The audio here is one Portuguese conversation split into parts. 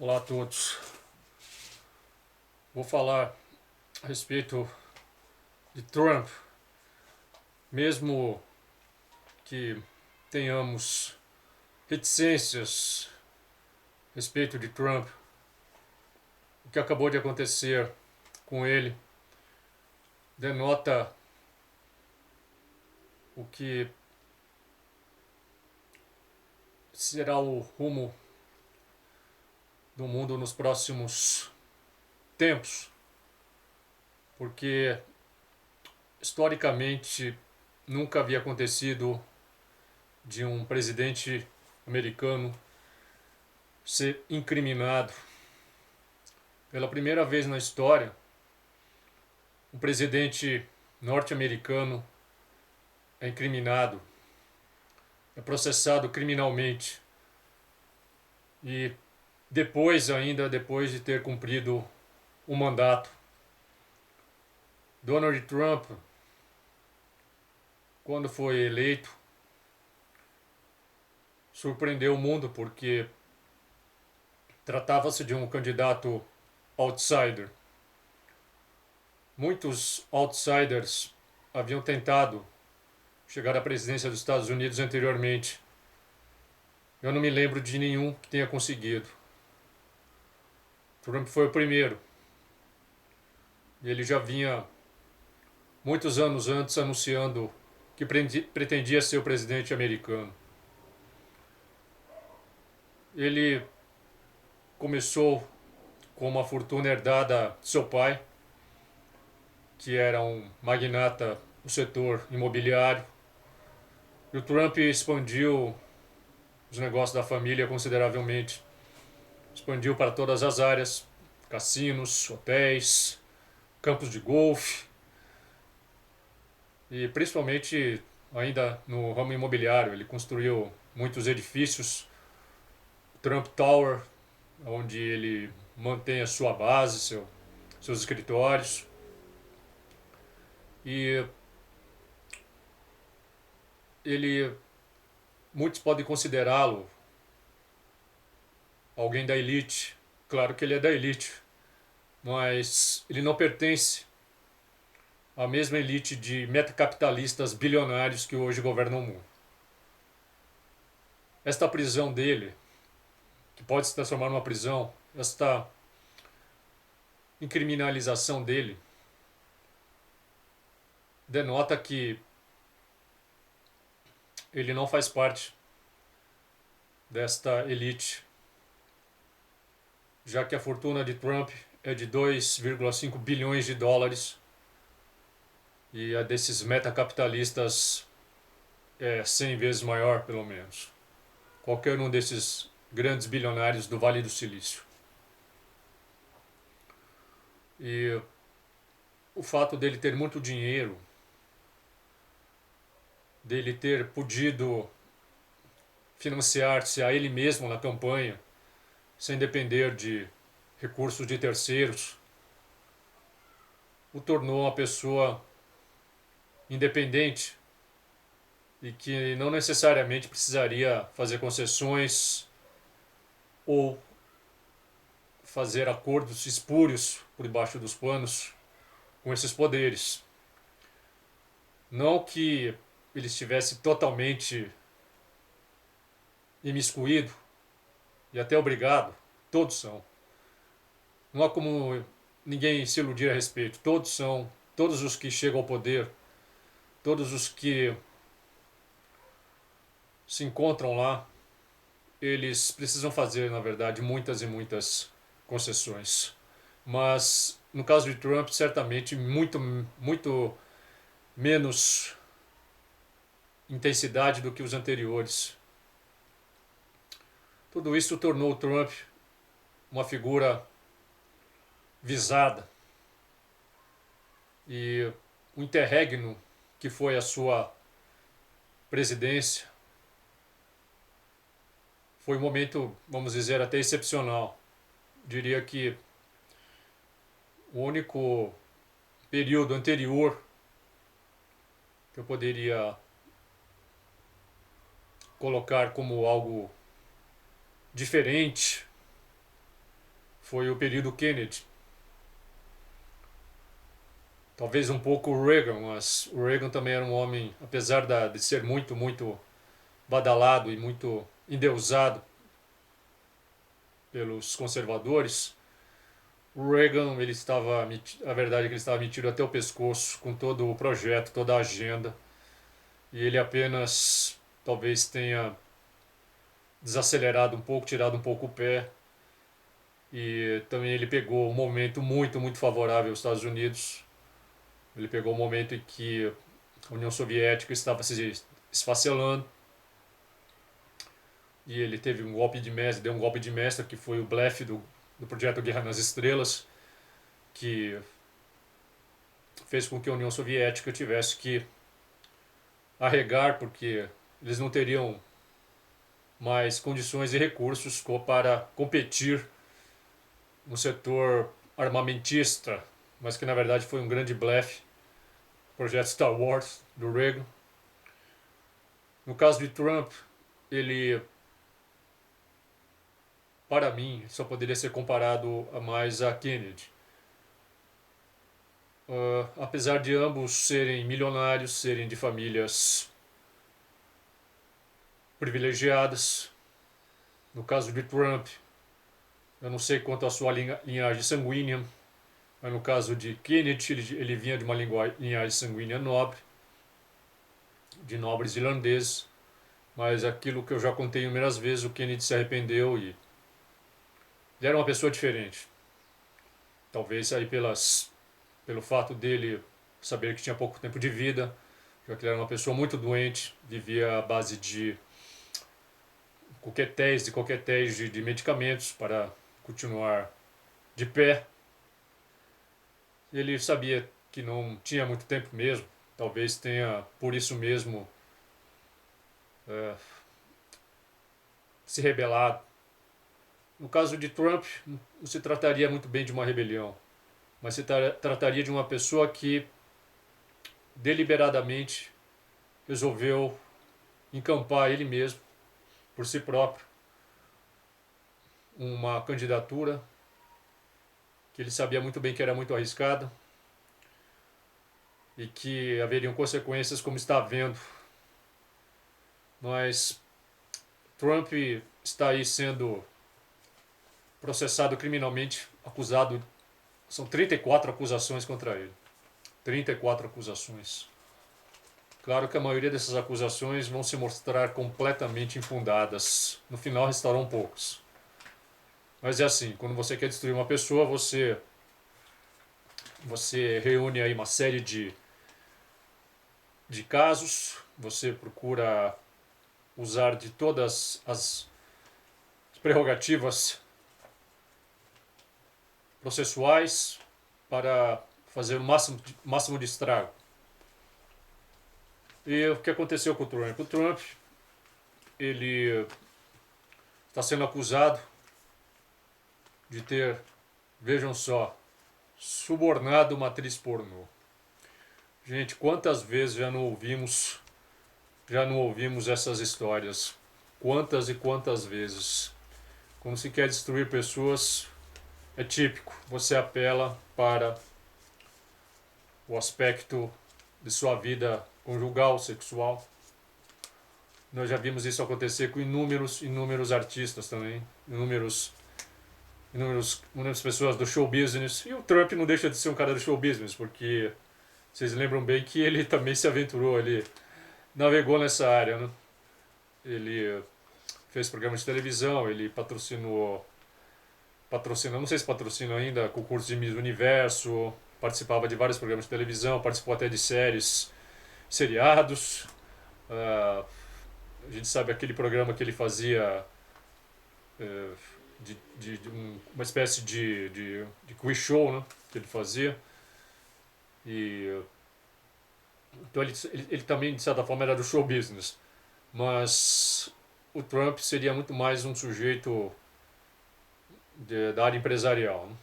Olá a todos. Vou falar a respeito de Trump, mesmo que tenhamos reticências a respeito de Trump, o que acabou de acontecer com ele denota o que será o rumo do mundo nos próximos tempos, porque historicamente nunca havia acontecido de um presidente americano ser incriminado. Pela primeira vez na história, um presidente norte-americano é incriminado, é processado criminalmente e depois de ter cumprido o mandato. Donald Trump, quando foi eleito, surpreendeu o mundo porque tratava-se de um candidato outsider. Muitos outsiders haviam tentado chegar à presidência dos Estados Unidos anteriormente. Eu não me lembro de nenhum que tenha conseguido. Trump foi o primeiro. Ele já vinha muitos anos antes anunciando que pretendia ser o presidente americano. Ele começou com uma fortuna herdada de seu pai, que era um magnata do setor imobiliário. E o Trump expandiu os negócios da família consideravelmente. Expandiu para todas as áreas: cassinos, hotéis, campos de golfe e principalmente ainda no ramo imobiliário. Ele construiu muitos edifícios, Trump Tower, onde ele mantém a sua base, seus escritórios. E ele, muitos podem considerá-lo alguém da elite. Claro que ele é da elite, mas ele não pertence à mesma elite de metacapitalistas bilionários que hoje governam o mundo. Esta prisão dele, que pode se transformar numa prisão, esta incriminalização dele, denota que ele não faz parte desta elite, já que a fortuna de Trump é de 2,5 bilhões de dólares e a desses metacapitalistas é 100 vezes maior, pelo menos. Qualquer um desses grandes bilionários do Vale do Silício. E o fato dele ter muito dinheiro, dele ter podido financiar-se a ele mesmo na campanha, sem depender de recursos de terceiros, o tornou uma pessoa independente e que não necessariamente precisaria fazer concessões ou fazer acordos espúrios por debaixo dos panos com esses poderes. Não que ele estivesse totalmente imiscuído e até obrigado, todos são. Não há como ninguém se iludir a respeito. Todos são, todos os que chegam ao poder, todos os que se encontram lá, eles precisam fazer, na verdade, muitas e muitas concessões. Mas no caso de Trump, certamente muito menos intensidade do que os anteriores. Tudo isso tornou Trump uma figura visada. E o interregno que foi a sua presidência foi um momento, vamos dizer, até excepcional. Diria que o único período anterior que eu poderia colocar como algo diferente foi o período Kennedy. Talvez um pouco o Reagan, mas o Reagan também era um homem, apesar de ser muito, muito badalado e muito endeusado pelos conservadores. O Reagan, ele estava, a verdade é que ele estava metido até o pescoço com todo o projeto, toda a agenda, e ele apenas talvez tenha desacelerado um pouco, tirado um pouco o pé, e também ele pegou um momento muito, muito favorável aos Estados Unidos. Ele pegou um momento em que a União Soviética estava se esfacelando, e ele teve um golpe de mestre, deu um golpe de mestre, que foi o blefe do projeto Guerra nas Estrelas, que fez com que a União Soviética tivesse que arregar, porque eles não teriam mais condições e recursos para competir no setor armamentista, mas que na verdade foi um grande blefe, o projeto Star Wars do Reagan. No caso de Trump, ele, para mim, só poderia ser comparado a mais a Kennedy. Apesar de ambos serem milionários, serem de famílias privilegiadas, no caso de Trump, eu não sei quanto à sua linhagem sanguínea, mas no caso de Kennedy, ele vinha de uma linhagem sanguínea nobre, de nobres irlandeses, mas aquilo que eu já contei inúmeras vezes, o Kennedy se arrependeu e ele era uma pessoa diferente. Talvez aí pelo fato dele saber que tinha pouco tempo de vida, já que ele era uma pessoa muito doente, vivia à base de coquetéis de medicamentos para continuar de pé. Ele sabia que não tinha muito tempo mesmo, talvez tenha por isso mesmo é, se rebelado. No caso de Trump, não se trataria muito bem de uma rebelião, mas se trataria de uma pessoa que deliberadamente resolveu encampar ele mesmo, por si próprio, uma candidatura que ele sabia muito bem que era muito arriscada e que haveriam consequências como está havendo. Mas Trump está aí sendo processado criminalmente, acusado. São 34 acusações contra ele. 34 acusações. Claro que a maioria dessas acusações vão se mostrar completamente infundadas. No final restarão poucos. Mas é assim, quando você quer destruir uma pessoa, você reúne aí uma série de casos, você procura usar de todas as prerrogativas processuais para fazer o máximo de estrago. E o que aconteceu com o Trump? O Trump, ele está sendo acusado de ter, vejam só, subornado uma atriz pornô. Gente, quantas vezes já não ouvimos essas histórias? Quantas e quantas vezes? Quando se quer destruir pessoas, é típico, você apela para o aspecto de sua vida conjugal, sexual. Nós já vimos isso acontecer com inúmeros artistas também, inúmeras pessoas do show business. E o Trump não deixa de ser um cara do show business, porque vocês lembram bem que ele também se aventurou, ele navegou nessa área, né? Ele fez programas de televisão, ele não sei se patrocina ainda, concurso de Miss Universo, participava de vários programas de televisão, participou até de seriados. A gente sabe aquele programa que ele fazia uma espécie de quiz show, né, que ele fazia. E então ele também, de certa forma, era do show business. Mas o Trump seria muito mais um sujeito da área empresarial, né?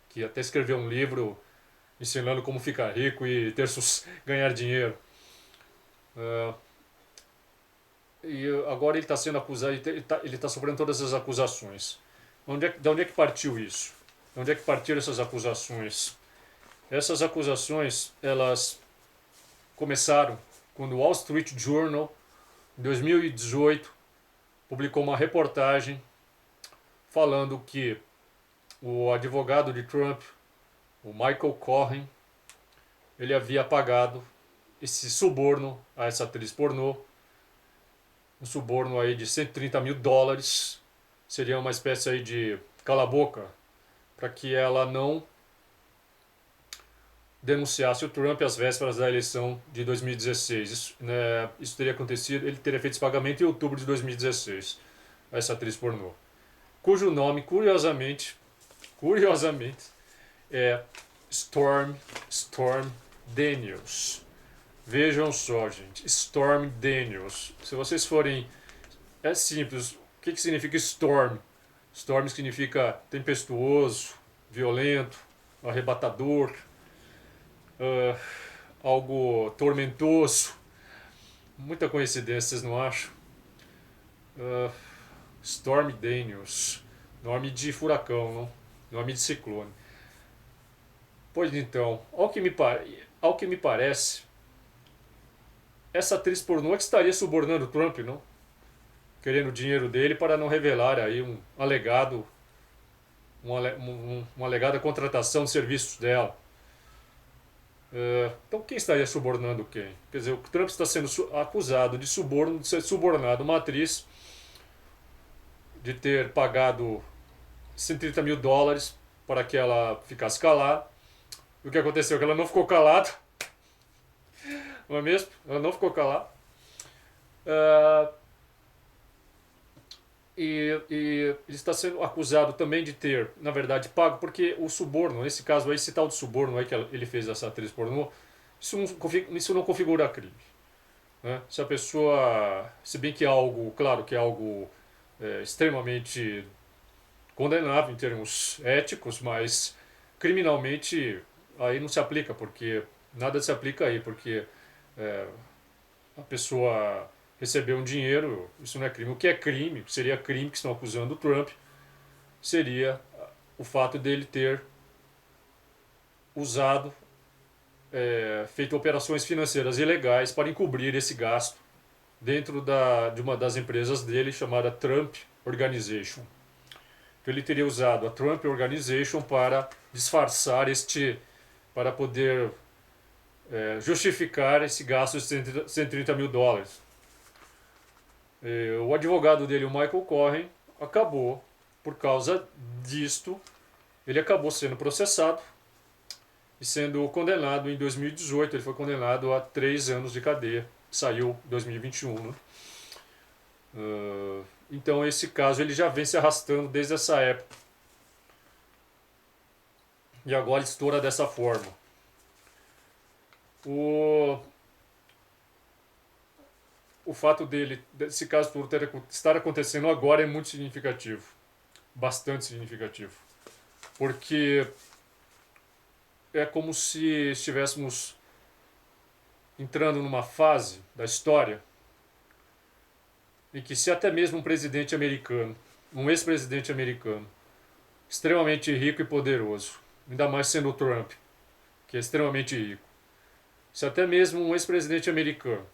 Que até escreveu um livro ensinando como ficar rico e ganhar dinheiro. E agora ele está sendo acusado, ele está sofrendo todas as acusações. De onde é que partiu isso? De onde é que partiram essas acusações? Essas acusações, elas começaram quando o Wall Street Journal, em 2018, publicou uma reportagem falando que o advogado de Trump, o Michael Cohen, ele havia pagado esse suborno a essa atriz pornô, um suborno aí de $130 mil, seria uma espécie aí de cala-boca, para que ela não denunciasse o Trump às vésperas da eleição de 2016. Isso teria acontecido, ele teria feito esse pagamento em outubro de 2016, a essa atriz pornô, cujo nome, curiosamente, é Storm Daniels. Vejam só, gente, Storm Daniels. Se vocês forem... É simples. O que significa Storm? Storm significa tempestuoso, violento, arrebatador, algo tormentoso. Muita coincidência, vocês não acham? Storm Daniels. Nome de furacão, não? Nome de ciclone. Pois então, ao que me parece, essa atriz pornô que estaria subornando o Trump, não? Querendo o dinheiro dele para não revelar aí uma alegada contratação de serviços dela. Então quem estaria subornando quem? Quer dizer, o Trump está sendo acusado de suborno, de ser subornado uma atriz, de ter pagado $130 mil para que ela ficasse calada. E o que aconteceu? Que ela não ficou calada. Não é mesmo? Ela não ficou calada. E ele está sendo acusado também de ter, na verdade, pago, porque o suborno, nesse caso aí, esse tal de suborno aí que ele fez essa atriz pornô, isso não configura crime. Né? Se a pessoa, se bem que é algo, claro que é algo extremamente condenável em termos éticos, mas criminalmente aí não se aplica, porque nada se aplica aí, porque a pessoa recebeu um dinheiro, isso não é crime. O que é crime, seria crime que estão acusando o Trump, seria o fato dele ter usado, feito operações financeiras ilegais para encobrir esse gasto dentro de uma das empresas dele, chamada Trump Organization. Então ele teria usado a Trump Organization para disfarçar para poder justificar esse gasto de $130 mil. O advogado dele, o Michael Cohen, acabou, por causa disto, ele acabou sendo processado e sendo condenado em 2018. Ele foi condenado a 3 anos de cadeia, saiu em 2021. Né? Então esse caso ele já vem se arrastando desde essa época. E agora estoura dessa forma. O fato desse caso todo estar acontecendo agora é muito significativo. Bastante significativo. Porque é como se estivéssemos entrando numa fase da história em que, se até mesmo um presidente americano, um ex-presidente americano, extremamente rico e poderoso, ainda mais sendo o Trump, que é extremamente rico, se até mesmo um ex-presidente americano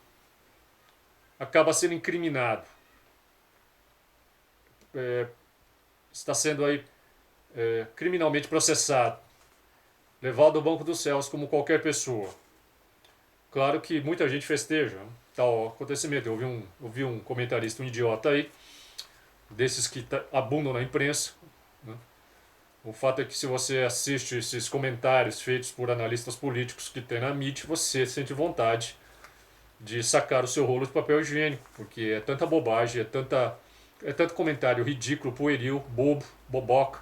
acaba sendo incriminado, está sendo aí criminalmente processado, levado ao banco dos céus como qualquer pessoa. Claro que muita gente festeja tal acontecimento. Eu vi um comentarista, um idiota aí, desses que abundam na imprensa. Né? O fato é que, se você assiste esses comentários feitos por analistas políticos que tem na mídia, você sente vontade de sacar o seu rolo de papel higiênico, porque é tanta bobagem, é tanto comentário ridículo, pueril, bobo, boboca,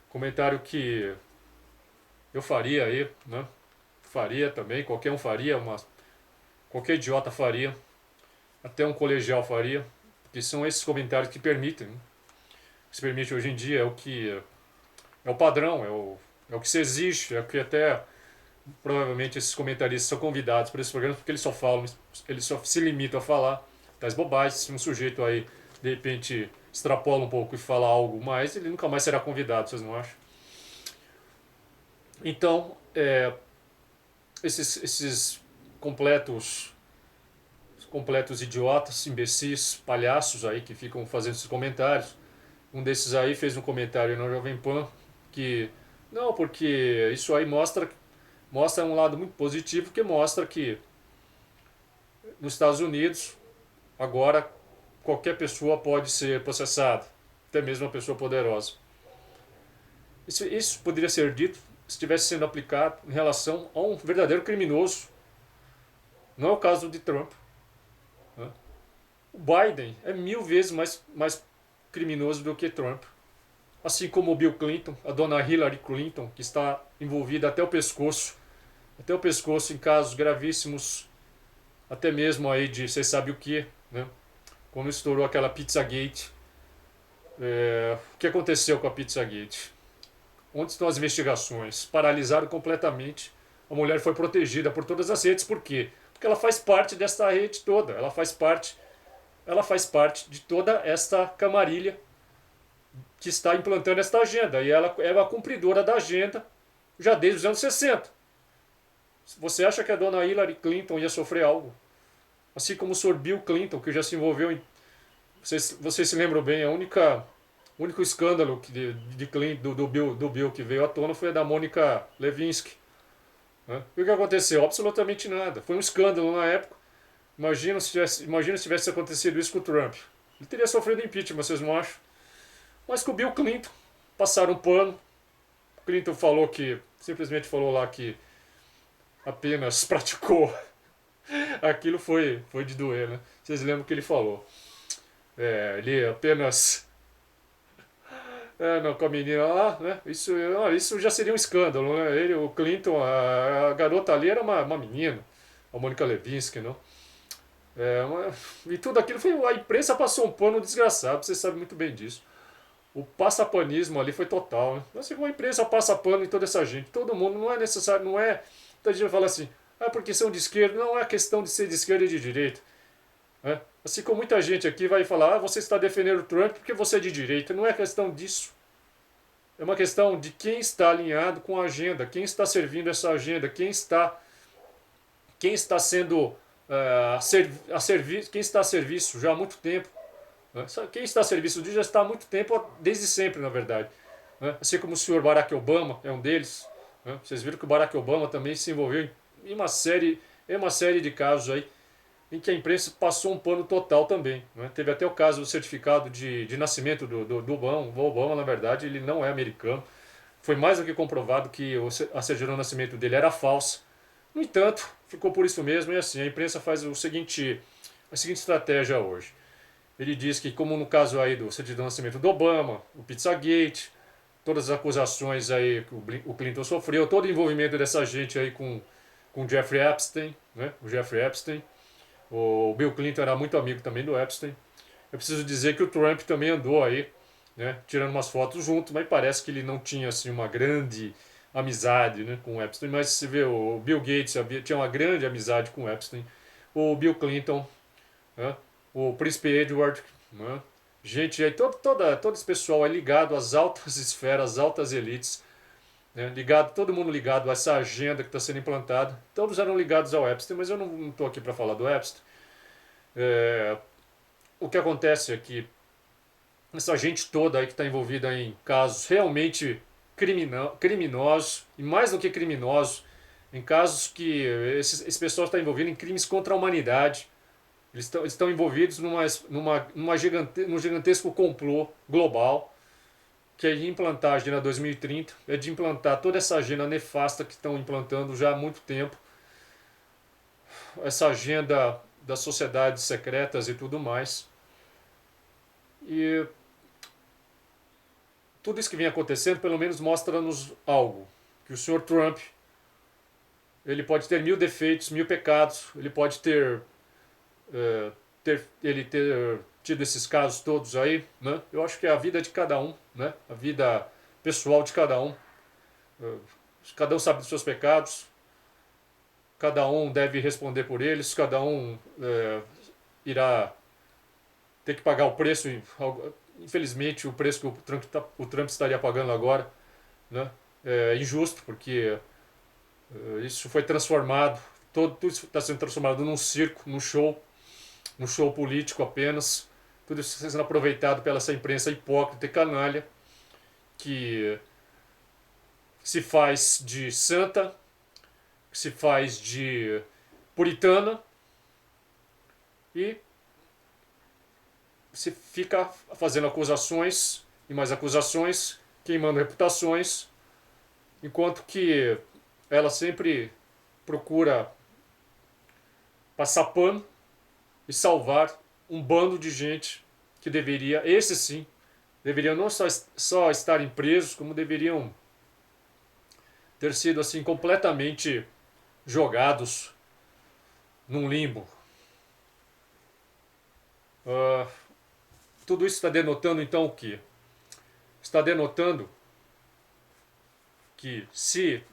comentário que eu faria aí, né? Faria também, qualquer um faria, qualquer idiota faria, até um colegial faria, porque são esses comentários que permitem, né? O que se permite hoje em dia é o padrão, é o que se exige, é o que até provavelmente esses comentaristas são convidados para esses programas, porque eles só se limitam a falar tais bobagens. Se um sujeito aí de repente extrapola um pouco e fala algo mais, ele nunca mais será convidado, vocês não acham? Então, esses completos completos idiotas, imbecis, palhaços aí que ficam fazendo esses comentários. Um desses aí fez um comentário no Jovem Pan que não, porque isso aí mostra um lado muito positivo, que mostra que nos Estados Unidos agora qualquer pessoa pode ser processada, até mesmo uma pessoa poderosa. Isso poderia ser dito se estivesse sendo aplicado em relação a um verdadeiro criminoso. Não é o caso de Trump, né? O Biden é 1000 vezes mais criminoso do que Trump. Assim como o Bill Clinton, a dona Hillary Clinton, que está envolvida até o pescoço em casos gravíssimos, até mesmo aí de você sabe o que, né? Quando estourou aquela Pizzagate. O que aconteceu com a Pizzagate? Onde estão as investigações? Paralisaram completamente. A mulher foi protegida por todas as redes. Por quê? Porque ela faz parte desta rede toda. Ela faz parte de toda esta camarilha que está implantando esta agenda. E ela é a cumpridora da agenda já desde os anos 60. Você acha que a dona Hillary Clinton ia sofrer algo? Assim como o Sr. Bill Clinton, que já se envolveu em... Vocês se lembram bem, o único escândalo de Clinton, do Bill que veio à tona foi a da Mônica Lewinsky, né? E o que aconteceu? Absolutamente nada. Foi um escândalo na época. Imagina se tivesse acontecido isso com o Trump. Ele teria sofrido impeachment, vocês não acham? Mas com o Bill Clinton, passaram um pano. O Clinton simplesmente falou lá que apenas praticou. Aquilo foi de doer, né? Vocês lembram o que ele falou? Ele apenas... não, com a menina lá, né? Isso já seria um escândalo, né? O Clinton, a garota ali era uma menina, a Mônica Lewinsky, não? E tudo aquilo foi... A imprensa passou um pano desgraçado, você sabe muito bem disso. O passapanismo ali foi total, né? Assim como a imprensa passa pano em toda essa gente. Todo mundo, não é necessário, não é... Muita gente vai falar assim, porque são de esquerda. Não é questão de ser de esquerda e de direita, né? Assim como muita gente aqui vai falar, você está defendendo o Trump porque você é de direita. Não é questão disso. É uma questão de quem está alinhado com a agenda, quem está servindo essa agenda, quem está sendo quem está a serviço já há muito tempo, né? Quem está a serviço disso já está há muito tempo, desde sempre, na verdade, né? Assim como o senhor Barack Obama é um deles, né? Vocês viram que o Barack Obama também se envolveu em uma série de casos aí, em que a imprensa passou um pano total também, né? Teve até o caso do certificado de nascimento do Obama. O Obama, na verdade, ele não é americano. Foi mais do que comprovado que a certidão de nascimento dele era falsa. No entanto, ficou por isso mesmo, e assim, a imprensa faz a seguinte estratégia hoje. Ele diz que, como no caso aí do certidão de nascimento do Obama, o Pizzagate, todas as acusações aí que o Clinton sofreu, todo o envolvimento dessa gente aí com o Jeffrey Epstein, né? O Jeffrey Epstein. O Bill Clinton era muito amigo também do Epstein. Eu preciso dizer que o Trump também andou aí, né, tirando umas fotos junto, mas parece que ele não tinha assim uma grande amizade, né, com o Epstein. Mas se vê, o Bill Gates tinha uma grande amizade com o Epstein. O Bill Clinton, né, o Príncipe Edward, né, gente, aí todo esse pessoal é ligado às altas esferas, às altas elites, né, todo mundo ligado a essa agenda que está sendo implantada. Todos eram ligados ao Epstein, mas eu não estou aqui para falar do Epstein. O que acontece é que essa gente toda aí que está envolvida em casos realmente criminosos, e mais do que criminosos, em casos que esse pessoal está envolvido em crimes contra a humanidade. Eles estão envolvidos num gigantesco complô global, que é de implantar a Agenda 2030, é de implantar toda essa agenda nefasta que estão implantando já há muito tempo, essa agenda das sociedades secretas e tudo mais. E tudo isso que vem acontecendo, pelo menos mostra-nos algo, que o Sr. Trump, ele pode ter 1000 defeitos, 1000 pecados, ele pode ter tido esses casos todos aí, né? Eu acho que é a vida de cada um, né? A vida pessoal de cada um. Cada um sabe dos seus pecados, cada um deve responder por eles, cada um irá ter que pagar o preço, infelizmente o preço que o Trump estaria pagando agora, né? É injusto, porque isso foi transformado, tudo isso está sendo transformado num circo, num show político apenas, tudo isso sendo aproveitado pela essa imprensa hipócrita e canalha, que se faz de santa, que se faz de puritana e se fica fazendo acusações e mais acusações, queimando reputações, enquanto que ela sempre procura passar pano e salvar um bando de gente que deveria, esses sim, deveriam não só estarem presos, como deveriam ter sido assim completamente jogados num limbo. Uh, Tudo isso está denotando então o quê? Está denotando que se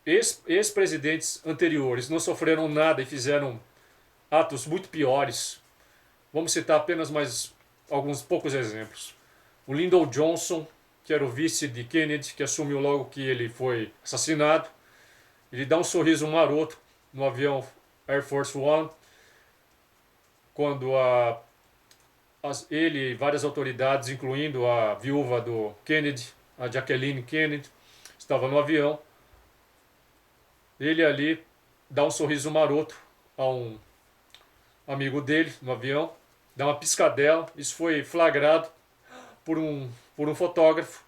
ex-presidentes anteriores não sofreram nada e fizeram atos muito piores, vamos citar apenas mais alguns poucos exemplos. O Lyndon Johnson, que era o vice de Kennedy, que assumiu logo que ele foi assassinado, ele dá um sorriso maroto no avião Air Force One, quando ele e várias autoridades, incluindo a viúva do Kennedy, a Jacqueline Kennedy, estavam no avião. Ele ali dá um sorriso maroto a um amigo dele no avião, dá uma piscadela. Isso foi flagrado por um fotógrafo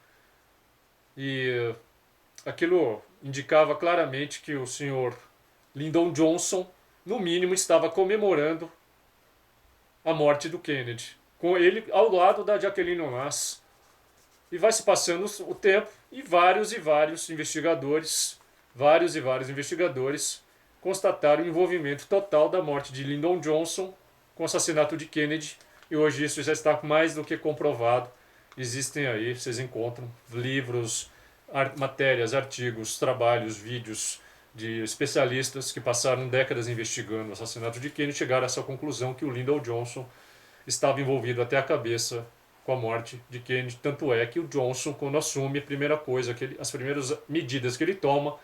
e aquilo indicava claramente que o senhor Lyndon Johnson, no mínimo, estava comemorando a morte do Kennedy, com ele ao lado da Jacqueline Onassis. E vai se passando o tempo e vários e vários investigadores constataram o envolvimento total da morte de Lyndon Johnson com o assassinato de Kennedy. E hoje isso já está mais do que comprovado. Existem aí, vocês encontram livros, matérias, artigos, trabalhos, vídeos de especialistas que passaram décadas investigando o assassinato de Kennedy e chegaram a essa conclusão que o Lyndon Johnson estava envolvido até a cabeça com a morte de Kennedy. Tanto é que o Johnson, quando assume, a primeira coisa, as primeiras medidas que ele toma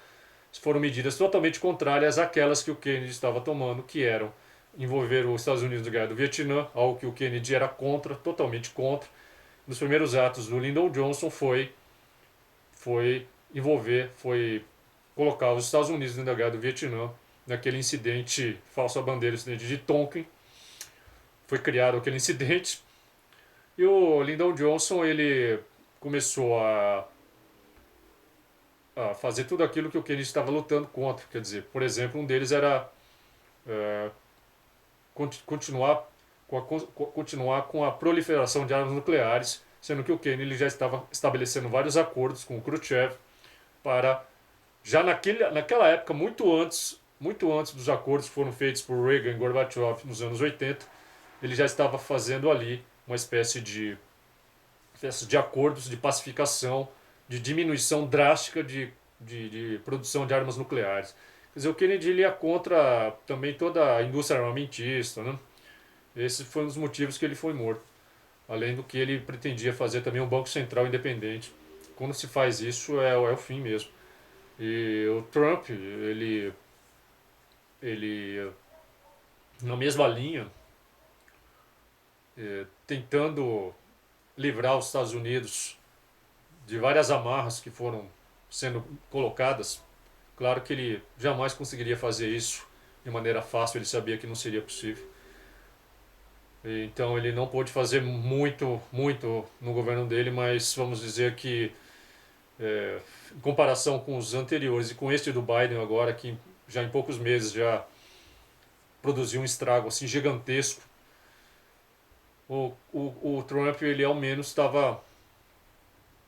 foram medidas totalmente contrárias àquelas que o Kennedy estava tomando, que eram envolver os Estados Unidos na guerra do Vietnã, algo que o Kennedy era contra, totalmente contra. Um dos primeiros atos do Lyndon Johnson foi colocar os Estados Unidos na guerra do Vietnã, naquele incidente, falsa bandeira, incidente de Tonkin. Foi criado aquele incidente e o Lyndon Johnson ele começou a fazer tudo aquilo que o Kennedy estava lutando contra. Quer dizer, por exemplo, um deles era é, continuar com a proliferação de armas nucleares, sendo que o Kennedy já estava estabelecendo vários acordos com o Khrushchev para, já naquela época, muito antes dos acordos que foram feitos por Reagan e Gorbachev nos anos 80, ele já estava fazendo ali uma espécie de acordos de pacificação, de diminuição drástica de produção de armas nucleares. Quer dizer, o Kennedy ele ia contra também toda a indústria armamentista, né? Esse foi um dos motivos que ele foi morto. Além do que ele pretendia fazer também um banco central independente. Quando se faz isso é o fim mesmo. E o Trump, ele na mesma linha, tentando livrar os Estados Unidos de várias amarras que foram sendo colocadas. Claro que ele jamais conseguiria fazer isso de maneira fácil, ele sabia que não seria possível. Então ele não pôde fazer muito no governo dele, mas vamos dizer que em comparação com os anteriores e com este do Biden agora, que já em poucos meses já produziu um estrago assim gigantesco, o Trump ele ao menos estava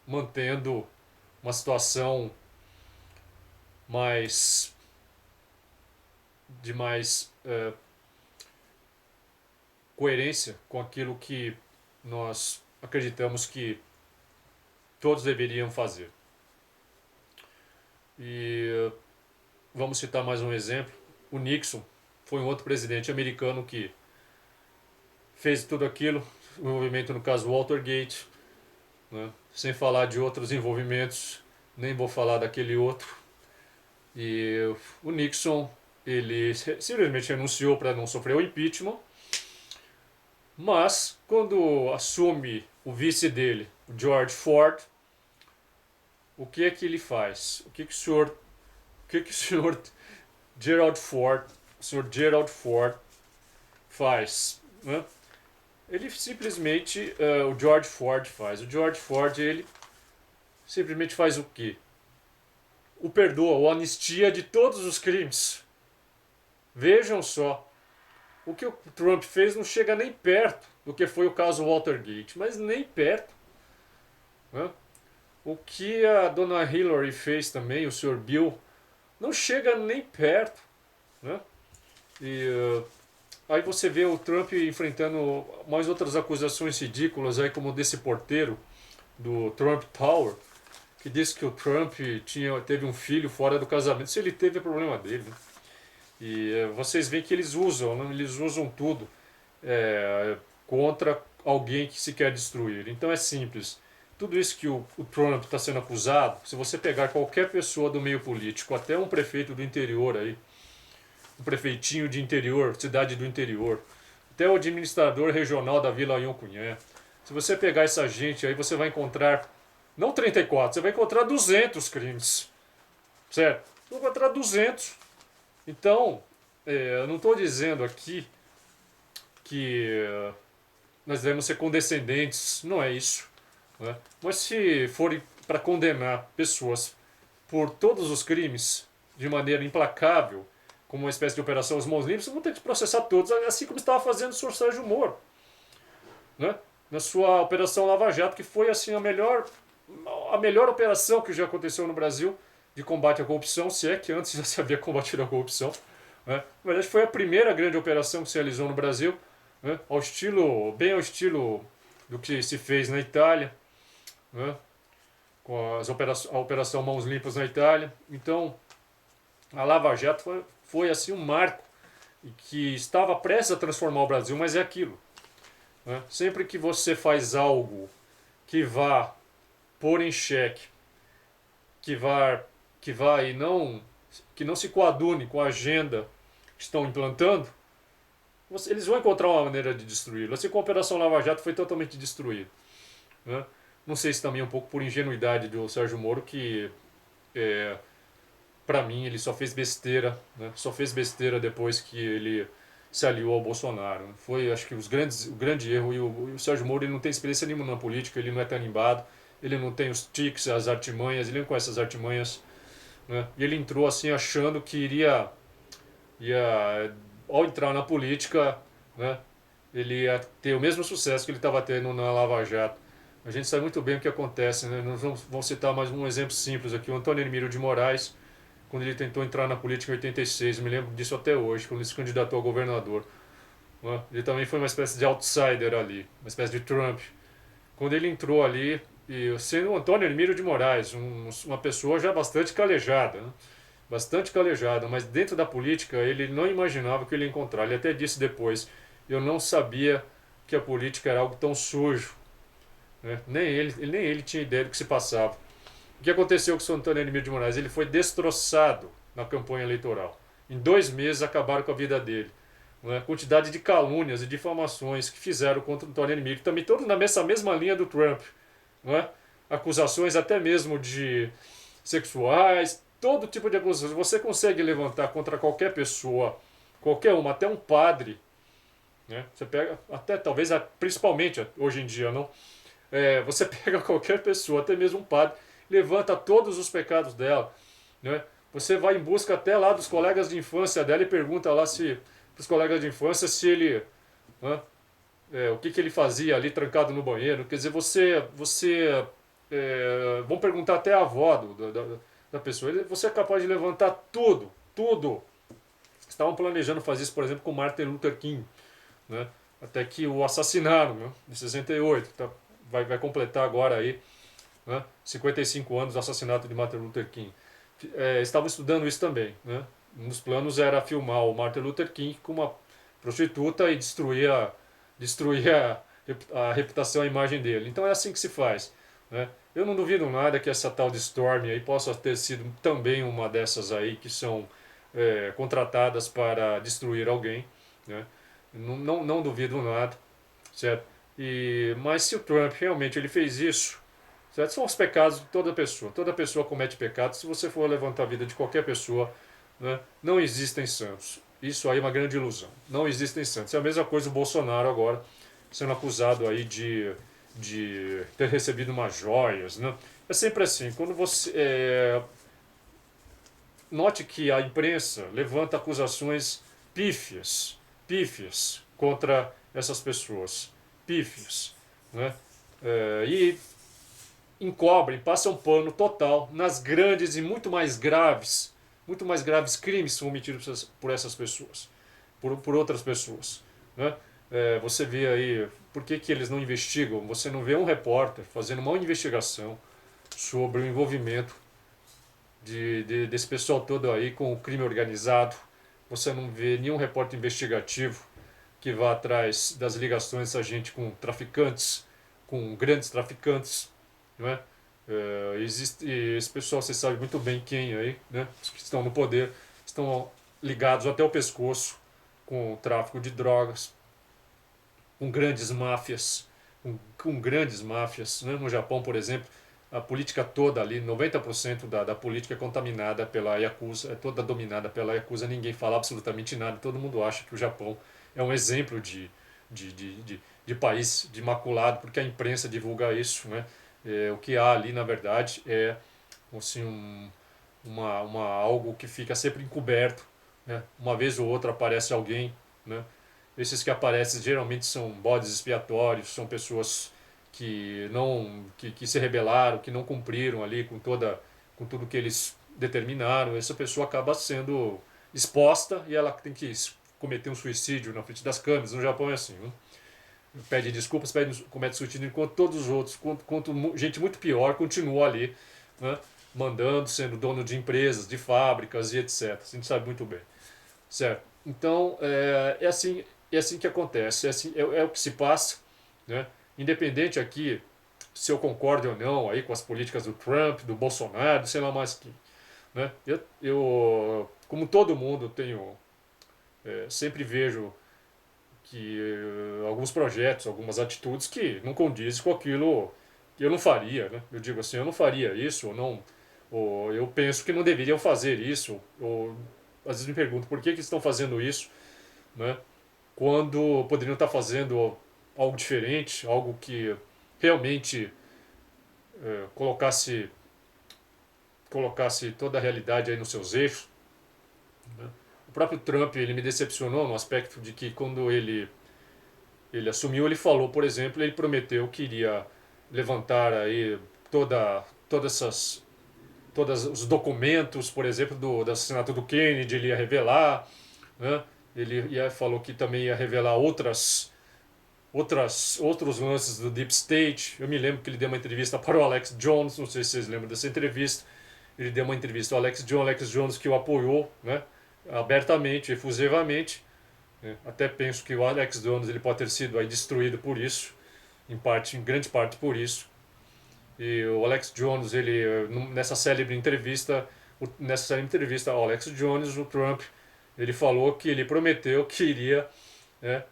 mantendo uma situação mais de mais coerência com aquilo que nós acreditamos que todos deveriam fazer. E vamos citar mais um exemplo. O Nixon foi um outro presidente americano que fez tudo aquilo, o envolvimento no caso Watergate, né? Sem falar de outros envolvimentos, nem vou falar daquele outro. E o Nixon, ele simplesmente renunciou para não sofrer o impeachment, mas quando assume o vice dele, o George Ford, o que é que ele faz? O que que o senhor Gerald Ford, o senhor Gerald Ford faz, né? Ele simplesmente, o George Ford faz. O George Ford, ele simplesmente faz o quê? O perdoa, o anistia de todos os crimes. Vejam só, o que o Trump fez não chega nem perto do que foi o caso Watergate, mas nem perto, né? O que a dona Hillary fez também, o Sr. Bill, não chega nem perto, né? E aí você vê o Trump enfrentando mais outras acusações ridículas aí, como desse porteiro do Trump Tower, que disse que o Trump teve um filho fora do casamento. Se ele teve, é problema dele, né? E vocês veem que eles usam, né? Eles usam tudo contra alguém que se quer destruir. Então é simples. Tudo isso que o Trump está sendo acusado, se você pegar qualquer pessoa do meio político, até um prefeito do interior aí, um prefeitinho de interior, cidade do interior, até o administrador regional da Vila Ioncunhã, se você pegar essa gente aí, você vai encontrar, não 34, você vai encontrar 200 crimes, certo? Você vai encontrar 200. Então, eu não estou dizendo aqui que nós devemos ser condescendentes, não é isso, né? Mas se forem para condenar pessoas por todos os crimes de maneira implacável, como uma espécie de operação Os Mãos Limpas, vão ter que processar todos, assim como estava fazendo o Sr. Sérgio Moro, né? Na sua Operação Lava Jato, que foi assim a melhor operação que já aconteceu no Brasil de combate à corrupção, se é que antes já se havia combatido a corrupção, né? Na verdade, foi a primeira grande operação que se realizou no Brasil, né? Bem ao estilo do que se fez na Itália, né? Com a Operação Mãos Limpas na Itália. Então, a Lava Jato foi assim um marco e que estava prestes a transformar o Brasil, mas é aquilo, né? Sempre que você faz algo que vá pôr em xeque, que vá e que não se coadune com a agenda que estão implantando, eles vão encontrar uma maneira de destruí-lo. Assim como a Operação Lava Jato foi totalmente destruída, né? Não sei se também é um pouco por ingenuidade do Sérgio Moro, que para mim ele só fez besteira, né? Só fez besteira depois que ele se aliou ao Bolsonaro. Foi, acho que, o grande erro. E o Sérgio Moro, ele não tem experiência nenhuma na política, ele não é tarimbado, ele não tem os tiques, as artimanhas, ele não conhece as artimanhas, né? E ele entrou assim achando que ao entrar na política, né, ele ia ter o mesmo sucesso que ele estava tendo na Lava Jato. A gente sabe muito bem o que acontece, né? Nós vamos citar mais um exemplo simples aqui. O Antônio Hermílio de Moraes, quando ele tentou entrar na política em 86, eu me lembro disso até hoje, quando ele se candidatou a governador, né? Ele também foi uma espécie de outsider ali, uma espécie de Trump. Quando ele entrou ali, e sendo o Antônio Hermílio de Moraes, uma pessoa já bastante calejada, né? Bastante calejada, mas dentro da política ele não imaginava que ele ia encontrar. Ele até disse depois: eu não sabia que a política era algo tão sujo, né? Nem ele tinha ideia do que se passava. O que aconteceu com o Antônio Hermílio de Moraes? Ele foi destroçado na campanha eleitoral. Em 2 meses acabaram com a vida dele. Não é? A quantidade de calúnias e difamações que fizeram contra o Antônio Hermílio, também todos nessa mesma linha do Trump. Não é? Acusações até mesmo de sexuais, todo tipo de acusações. Você consegue levantar contra qualquer pessoa, qualquer uma, até um padre, né? Você pega, até talvez, principalmente hoje em dia, não? Você pega qualquer pessoa, até mesmo um padre, levanta todos os pecados dela, né? Você vai em busca até lá dos colegas de infância dela e pergunta lá se para os colegas de infância se ele, né, o que ele fazia ali trancado no banheiro. Quer dizer, vão perguntar até a avó da pessoa. Você é capaz de levantar tudo, tudo. Estavam planejando fazer isso, por exemplo, com Martin Luther King, né? Até que o assassinaram, né, em 68. Tá, vai completar agora aí, né, 55 anos do assassinato de Martin Luther King. Estavam estudando isso também, né? Um dos planos era filmar o Martin Luther King com uma prostituta e destruir destruir a reputação, a imagem dele. Então é assim que se faz, né? Eu não duvido nada que essa tal de Storm aí possa ter sido também uma dessas aí que são contratadas para destruir alguém, né? Não duvido nada, certo? Mas se o Trump realmente ele fez isso, certo? São os pecados de toda pessoa. Toda pessoa comete pecados. Se você for levantar a vida de qualquer pessoa, né, não existem santos. Isso aí é uma grande ilusão. Não existem santos. É a mesma coisa o Bolsonaro agora sendo acusado aí de ter recebido umas joias, né? É sempre assim. Quando você note que a imprensa levanta acusações pífias, pífias contra essas pessoas, pífias, né? E encobrem, passam pano total nas grandes e muito mais graves crimes que são cometidos por essas pessoas, por outras pessoas, né? Você vê aí, por que, que eles não investigam? Você não vê um repórter fazendo uma investigação sobre o envolvimento desse pessoal todo aí com o crime organizado. Você não vê nenhum repórter investigativo que vá atrás das ligações dessa gente com traficantes, com grandes traficantes, não é? Existe esse pessoal, você sabe muito bem quem aí, né? Os que estão no poder estão ligados até o pescoço com o tráfico de drogas, com grandes máfias, com grandes máfias, né? No Japão, por exemplo, a política toda ali, 90% da política é contaminada pela Yakuza, é toda dominada pela Yakuza, ninguém fala absolutamente nada, todo mundo acha que o Japão é um exemplo de país de imaculado, porque a imprensa divulga isso, né? O que há ali, na verdade, é assim, algo que fica sempre encoberto, né? Uma vez ou outra aparece alguém, né? Esses que aparecem geralmente são bodes expiatórios, são pessoas que se rebelaram, que não cumpriram ali com tudo que eles determinaram. Essa pessoa acaba sendo exposta e ela tem que cometer um suicídio na frente das câmeras. No Japão é assim, né? Pede desculpas, comete suicídio, enquanto todos os outros, gente muito pior continua ali, né? Mandando, sendo dono de empresas, de fábricas e etc. A gente sabe muito bem, certo? Então é assim que acontece, é o que se passa, né? Independente aqui se eu concordo ou não aí com as políticas do Trump, do Bolsonaro, sei lá mais que, né? Como todo mundo tenho sempre vejo que alguns projetos, algumas atitudes que não condizem com aquilo que eu não faria, né? Eu digo assim, eu não faria isso, ou eu penso que não deveriam fazer isso, ou às vezes me pergunto por que estão fazendo isso, né? Quando poderiam estar fazendo algo diferente, algo que realmente colocasse toda a realidade aí nos seus eixos, né? O próprio Trump ele me decepcionou no aspecto de que quando ele assumiu, ele falou, por exemplo, ele prometeu que iria levantar aí todas essas todos os documentos, por exemplo, do assassinato do Kennedy, ele ia revelar, né? Falou que também ia revelar outros lances do Deep State. Eu me lembro que ele deu uma entrevista para o Alex Jones, não sei se vocês lembram dessa entrevista. Ele deu uma entrevista ao Alex Jones que o apoiou, né? Abertamente, efusivamente, né? Até penso que o Alex Jones ele pode ter sido aí destruído por isso, em grande parte por isso. E o Alex Jones, nessa célebre entrevista ao Alex Jones, o Trump, ele falou que ele prometeu que iria, né,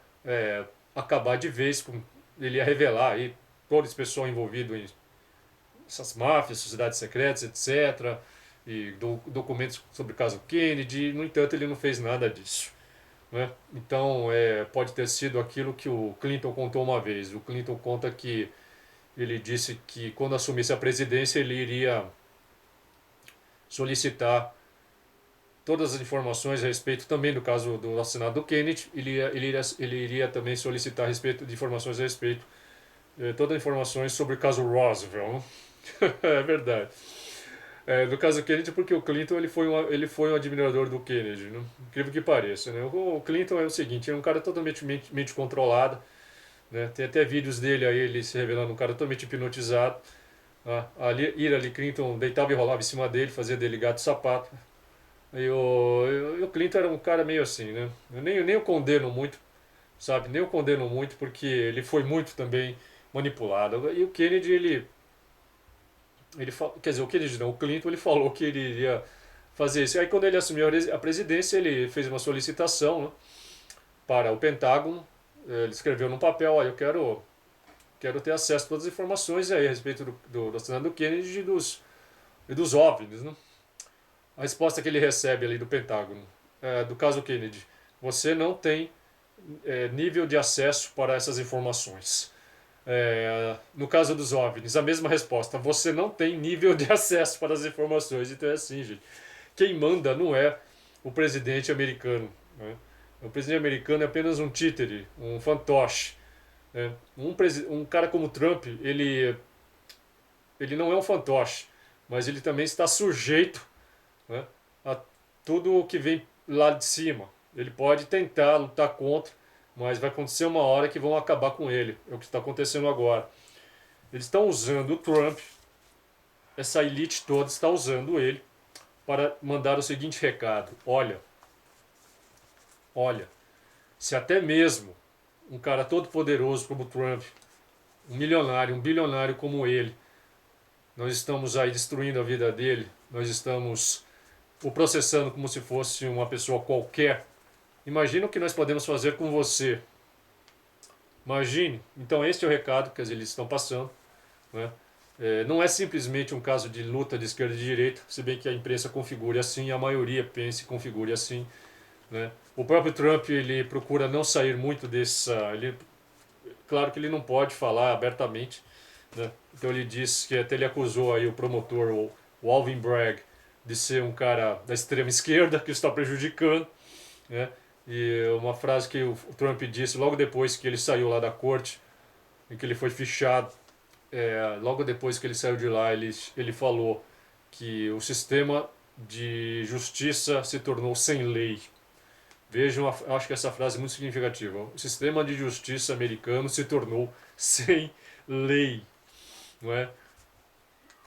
acabar de vez com, ele ia revelar aí todo esse pessoal envolvido em essas máfias, sociedades secretas, etc. E documentos sobre o caso Kennedy. No entanto, ele não fez nada disso, né? Então, pode ter sido aquilo que o Clinton contou uma vez. O Clinton conta que ele disse que quando assumisse a presidência ele iria solicitar todas as informações a respeito também do caso do assassinato do Kennedy. Ele iria também solicitar a respeito de informações a respeito todas as informações sobre o caso Roswell. É verdade. No caso Kennedy, porque o Clinton ele foi um admirador do Kennedy, né? Incrível que pareça, né? O Clinton é o seguinte, é um cara totalmente mente controlado, né? Tem até vídeos dele aí, ele se revelando um cara totalmente hipnotizado. A Hillary Clinton deitava e rolava em cima dele, fazia dele gato e sapato. E o Clinton era um cara meio assim, né? Eu nem o condeno muito, sabe? Nem eu condeno muito porque ele foi muito também manipulado. E o Kennedy, quer dizer, o Kennedy não, o Clinton, ele falou que ele iria fazer isso. Aí quando ele assumiu a presidência, ele fez uma solicitação, né, para o Pentágono. Ele escreveu num papel, olha, eu quero ter acesso a todas as informações aí a respeito do assassinato do Kennedy e dos OVNIs, né? A resposta que ele recebe ali do Pentágono, do caso Kennedy, você não tem nível de acesso para essas informações. No caso dos OVNIs, a mesma resposta, você não tem nível de acesso para as informações. Então é assim, gente. Quem manda não é o presidente americano, né? O presidente americano é apenas um títere, um fantoche, né? Um cara como Trump, ele não é um fantoche, mas ele também está sujeito, né, a tudo o que vem lá de cima. Ele pode tentar lutar contra, mas vai acontecer uma hora que vão acabar com ele. É o que está acontecendo agora. Eles estão usando o Trump, essa elite toda está usando ele para mandar o seguinte recado: olha, se até mesmo um cara todo poderoso como o Trump, um milionário, um bilionário como ele, nós estamos aí destruindo a vida dele, nós estamos o processando como se fosse uma pessoa qualquer. Imagina o que nós podemos fazer com você. Imagine. Então este é o recado que eles estão passando, né? Não é simplesmente um caso de luta de esquerda e de direita, se bem que a imprensa configure assim, a maioria pense e configure assim, né? O próprio Trump, ele procura não sair muito claro que ele não pode falar abertamente, né? Então ele disse que até ele acusou aí o promotor, o Alvin Bragg, de ser um cara da extrema esquerda que está prejudicando, né? E uma frase que o Trump disse logo depois que ele saiu lá da corte, em que ele foi fichado, logo depois que ele saiu de lá, ele falou que o sistema de justiça se tornou sem lei. Vejam, acho que essa frase é muito significativa. O sistema de justiça americano se tornou sem lei, não é?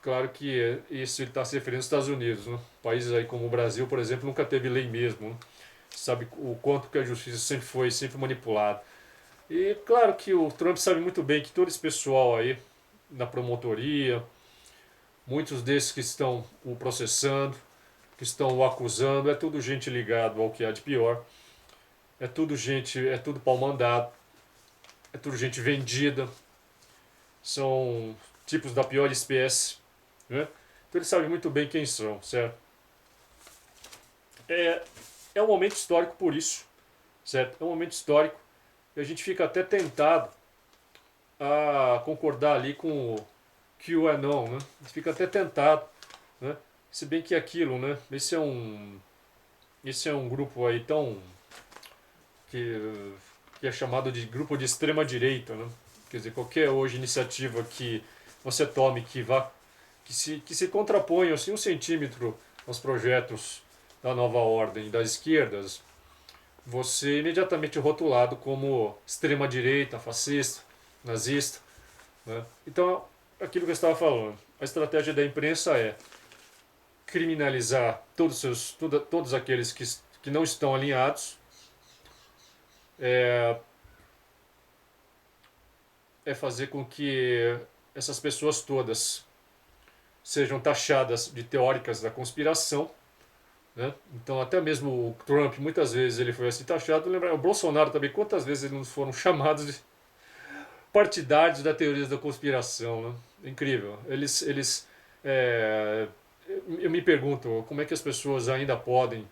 Claro que isso ele está se referindo aos Estados Unidos, né? Países aí como o Brasil, por exemplo, nunca teve lei mesmo, né? Sabe o quanto que a justiça sempre foi sempre manipulada. E claro que o Trump sabe muito bem que todo esse pessoal aí na promotoria, muitos desses que estão o processando, que estão o acusando, é tudo gente ligado ao que há de pior. É tudo pau mandado, é tudo gente vendida, são tipos da pior espécie, né? Então ele sabe muito bem quem são, certo? É, é um momento histórico por isso, certo? É um momento histórico e a gente fica até tentado a concordar ali com o QAnon, né? A gente fica até tentado, né? Se bem que aquilo, né? Esse é um grupo aí tão que, que é chamado de grupo de extrema direita, né? Quer dizer, qualquer hoje iniciativa que você tome que se contraponha assim 1 centímetro aos projetos da nova ordem das esquerdas, você é imediatamente rotulado como extrema direita, fascista, nazista, né? Então, aquilo que eu estava falando, a estratégia da imprensa é criminalizar todos aqueles que não estão alinhados, é, é fazer com que essas pessoas todas sejam taxadas de teóricas da conspiração, né? Então até mesmo o Trump muitas vezes ele foi assim taxado. Lembra, o Bolsonaro também, quantas vezes eles não foram chamados de partidários da teoria da conspiração, né? Incrível. É, eu me pergunto como é que as pessoas ainda podem,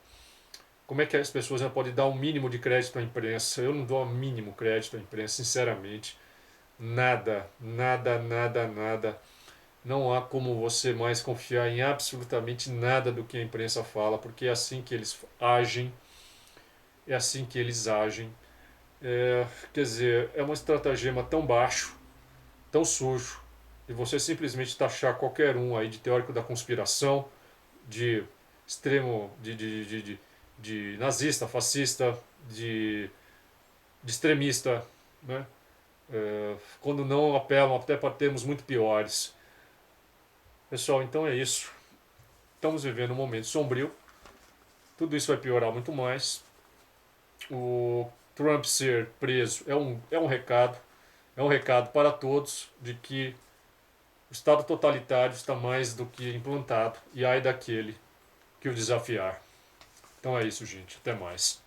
como é que as pessoas ainda podem dar um mínimo de crédito à imprensa. Eu não dou um mínimo crédito à imprensa, sinceramente. Nada, nada, nada, nada. Não há como você mais confiar em absolutamente nada do que a imprensa fala, porque é assim que eles agem, é assim que eles agem. Quer dizer, é uma estratagema tão baixo, tão sujo, e você simplesmente taxar qualquer um aí de teórico da conspiração, de extremo, de nazista, fascista, de extremista, né? Quando não apelam até para termos muito piores. Pessoal, então é isso. Estamos vivendo um momento sombrio. Tudo isso vai piorar muito mais. O Trump ser preso é um recado para todos de que o Estado totalitário está mais do que implantado e ai daquele que o desafiar. Então é isso, gente. Até mais.